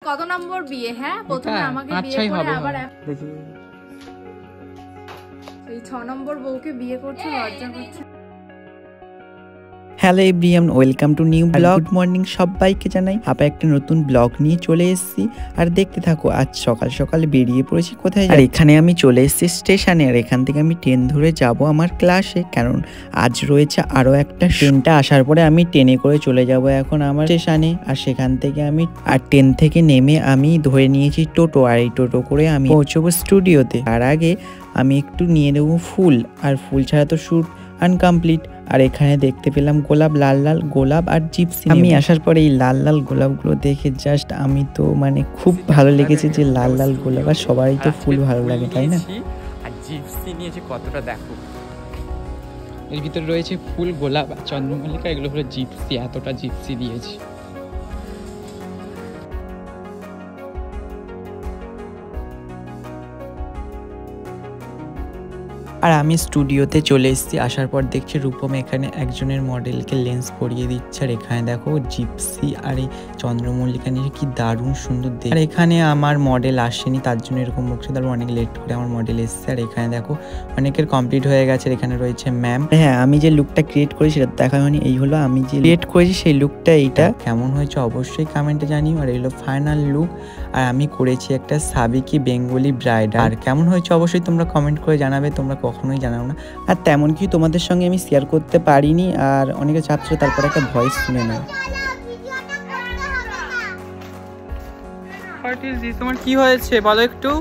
কত নম্বর বিয়ে? হ্যাঁ, প্রথমে আমাকে বিয়ে করে আবার এই 6 নম্বর বউকে বিয়ে করছে, লজ্জা করছে। Hello everyone, welcome to new blog. Good morning সবাইকে জানাই। আবার একটা নতুন ব্লগ নিয়ে চলে এসেছি, আর দেখতে থাকো। আজ সকাল সকাল বেরিয়ে পড়েছি কোথায়, আর এখানে আমি চলে এসেছি স্টেশনে। আর এখান থেকে আমি ট্রেন ধরে যাব আমার ক্লাসে, কারণ আজ রয়েছে আরও একটা ট্রেনটা আসার পরে আমি ট্রেনে করে চলে যাব এখন আমার স্টেশনে। আর সেখান থেকে আমি ট্রেন থেকে নেমে আমি ধরে নিয়েছি টোটো, আর এই টোটো করে আমি পৌঁছবো স্টুডিওতে। তার আগে আমি একটু নিয়ে নেবো ফুল, আর ফুল ছাড়া তো শ্যুট আনকমপ্লিট। আর এখানে দেখতে পেলাম গোলাপ, লাল লাল গোলাপ আর জিপসি। আমি আসার পরে এই লাল লাল গোলাপগুলো দেখে জাস্ট আমি তো মানে খুব ভালো লেগেছে যে লাল লাল গোলাপ, আর সবারই তো ফুল ভালো লাগে, তাই না? আর জিপসি নিয়েছি কতটা দেখো, এর ভিতরে রয়েছে ফুল, গোলাপ আর চন্দ্রমল্লিকা, এগুলো হলো জিপসি। এতটা জিপসি দিয়েছি। আর আমি স্টুডিওতে চলে এসেছি। আসার পর দেখছি রূপম এখানে একজনের মডেলকে লেন্স পরিয়ে দিচ্ছে। আর এখানে দেখো জিপসি আর এই চন্দ্রমল্লিকা নিয়ে কি দারুণ সুন্দর দেখে। আর এখানে আমার মডেল আসেনি, তার জন্য এরকম মুখছে, তারপর অনেক লেট করে আমার মডেল এসেছে। আর এখানে দেখো অনেকের কমপ্লিট হয়ে গেছে। এখানে রয়েছে ম্যাম। হ্যাঁ, আমি যে লুকটা ক্রিয়েট করেছি সেটা দেখা হয়নি। এই হলো আমি যে ক্রিয়েট করেছি সেই লুকটা। এইটা কেমন হয়েছে অবশ্যই কমেন্টে জানিও। আর এগুলো ফাইনাল লুক। আর আমি করেছি একটা সাবিকি বেঙ্গলি ব্রাইড। আর কেমন হয়েছে অবশ্যই তোমরা কমেন্ট করে জানাবে, তোমরা কখনোই জানাও না। আর তেমন কিছু তোমাদের সঙ্গে আমি শেয়ার করতে পারিনি। আর অনেকে চাচ্ছিল তারপর একটা ভয়েস শুনে নাও। তোমার কি হয়েছে বলো একটু।